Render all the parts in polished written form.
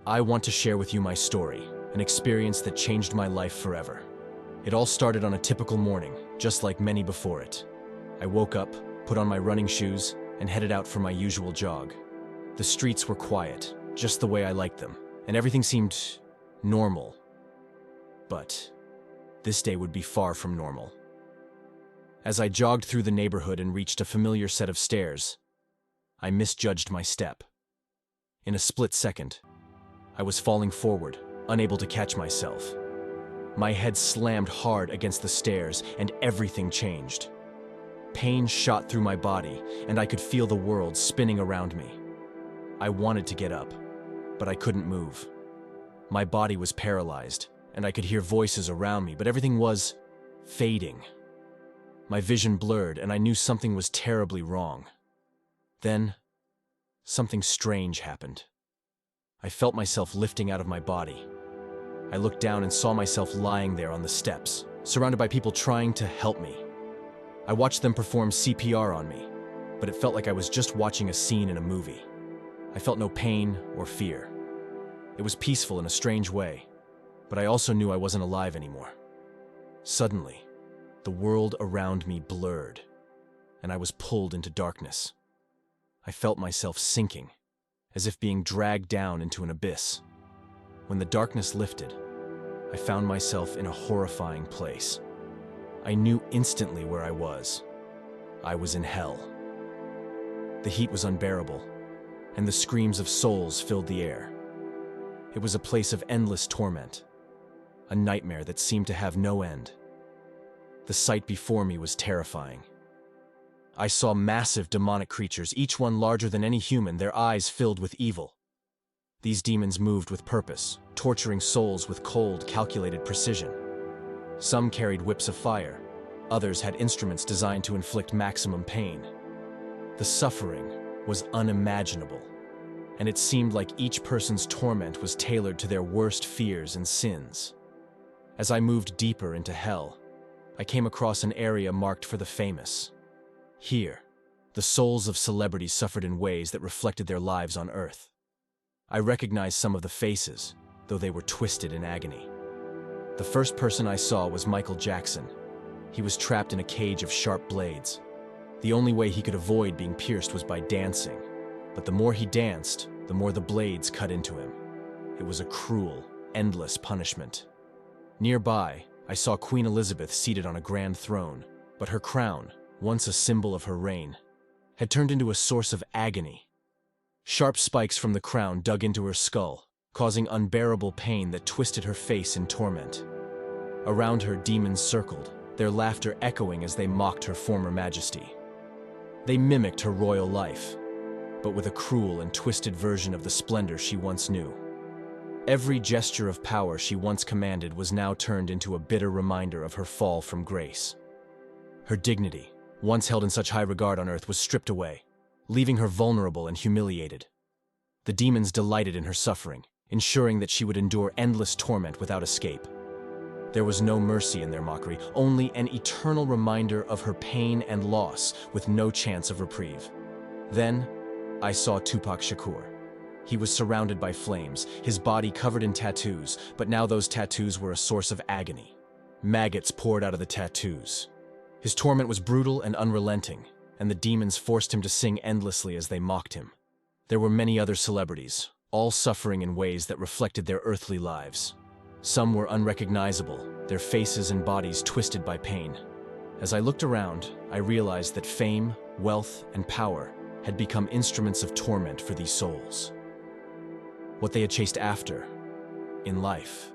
I want to share with you my story, an experience that changed my life forever. It all started on a typical morning, just like many before it. I woke up, put on my running shoes, and headed out for my usual jog. The streets were quiet, just the way I liked them, and everything seemed normal. But this day would be far from normal. As I jogged through the neighborhood and reached a familiar set of stairs, I misjudged my step. In a split second, I was falling forward, unable to catch myself. My head slammed hard against the stairs, and everything changed. Pain shot through my body, and I could feel the world spinning around me. I wanted to get up, but I couldn't move. My body was paralyzed, and I could hear voices around me, but everything was fading. My vision blurred, and I knew something was terribly wrong. Then, something strange happened. I felt myself lifting out of my body. I looked down and saw myself lying there on the steps, surrounded by people trying to help me. I watched them perform CPR on me, but it felt like I was just watching a scene in a movie. I felt no pain or fear. It was peaceful in a strange way, but I also knew I wasn't alive anymore. Suddenly, the world around me blurred, and I was pulled into darkness. I felt myself sinking, as if being dragged down into an abyss. When the darkness lifted, I found myself in a horrifying place. I knew instantly where I was. I was in hell. The heat was unbearable, and the screams of souls filled the air. It was a place of endless torment, a nightmare that seemed to have no end. The sight before me was terrifying. I saw massive demonic creatures, each one larger than any human, their eyes filled with evil. These demons moved with purpose, torturing souls with cold, calculated precision. Some carried whips of fire, others had instruments designed to inflict maximum pain. The suffering was unimaginable, and it seemed like each person's torment was tailored to their worst fears and sins. As I moved deeper into hell, I came across an area marked for the famous. Here, the souls of celebrities suffered in ways that reflected their lives on Earth. I recognized some of the faces, though they were twisted in agony. The first person I saw was Michael Jackson. He was trapped in a cage of sharp blades. The only way he could avoid being pierced was by dancing, but the more he danced, the more the blades cut into him. It was a cruel, endless punishment. Nearby, I saw Queen Elizabeth seated on a grand throne, but her crown, once a symbol of her reign, had turned into a source of agony. Sharp spikes from the crown dug into her skull, causing unbearable pain that twisted her face in torment. Around her, demons circled, their laughter echoing as they mocked her former majesty. They mimicked her royal life, but with a cruel and twisted version of the splendor she once knew. Every gesture of power she once commanded was now turned into a bitter reminder of her fall from grace. Her dignity, once held in such high regard on earth, was stripped away, leaving her vulnerable and humiliated. The demons delighted in her suffering, ensuring that she would endure endless torment without escape. There was no mercy in their mockery, only an eternal reminder of her pain and loss with no chance of reprieve. Then, I saw Tupac Shakur. He was surrounded by flames, his body covered in tattoos, but now those tattoos were a source of agony. Maggots poured out of the tattoos. His torment was brutal and unrelenting, and the demons forced him to sing endlessly as they mocked him. There were many other celebrities, all suffering in ways that reflected their earthly lives. Some were unrecognizable, their faces and bodies twisted by pain. As I looked around, I realized that fame, wealth, and power had become instruments of torment for these souls. What they had chased after, in life,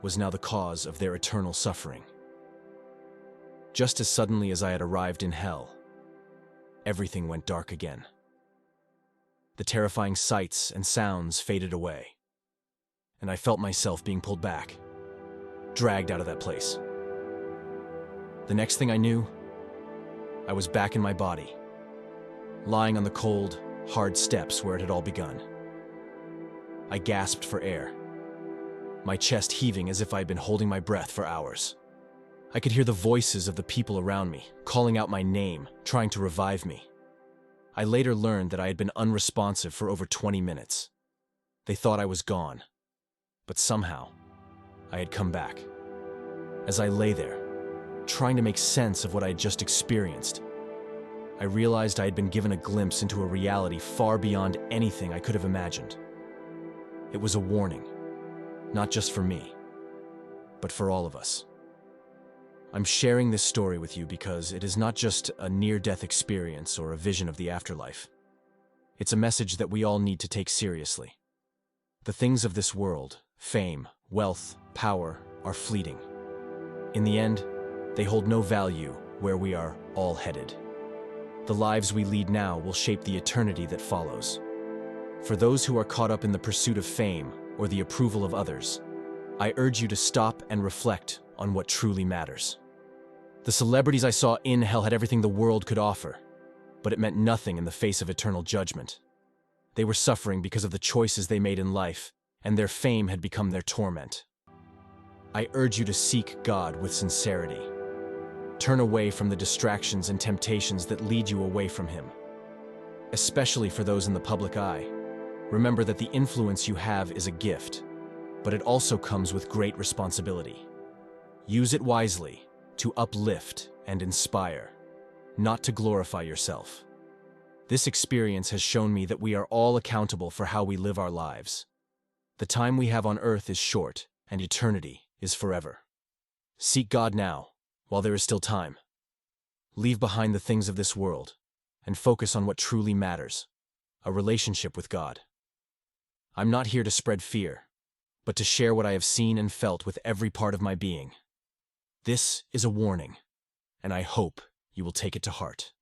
was now the cause of their eternal suffering. Just as suddenly as I had arrived in hell, everything went dark again. The terrifying sights and sounds faded away, and I felt myself being pulled back, dragged out of that place. The next thing I knew, I was back in my body, lying on the cold, hard steps where it had all begun. I gasped for air, my chest heaving as if I had been holding my breath for hours. I could hear the voices of the people around me, calling out my name, trying to revive me. I later learned that I had been unresponsive for over 20 minutes. They thought I was gone. But somehow, I had come back. As I lay there, trying to make sense of what I had just experienced, I realized I had been given a glimpse into a reality far beyond anything I could have imagined. It was a warning, not just for me, but for all of us. I'm sharing this story with you because it is not just a near-death experience or a vision of the afterlife. It's a message that we all need to take seriously. The things of this world, fame, wealth, power, are fleeting. In the end, they hold no value where we are all headed. The lives we lead now will shape the eternity that follows. For those who are caught up in the pursuit of fame or the approval of others, I urge you to stop and reflect on what truly matters. The celebrities I saw in hell had everything the world could offer, but it meant nothing in the face of eternal judgment. They were suffering because of the choices they made in life, and their fame had become their torment. I urge you to seek God with sincerity. Turn away from the distractions and temptations that lead you away from Him. Especially for those in the public eye, remember that the influence you have is a gift, but it also comes with great responsibility. Use it wisely to uplift and inspire, not to glorify yourself. This experience has shown me that we are all accountable for how we live our lives. The time we have on earth is short, and eternity is forever. Seek God now, while there is still time. Leave behind the things of this world, and focus on what truly matters, a relationship with God. I'm not here to spread fear, but to share what I have seen and felt with every part of my being. This is a warning, and I hope you will take it to heart.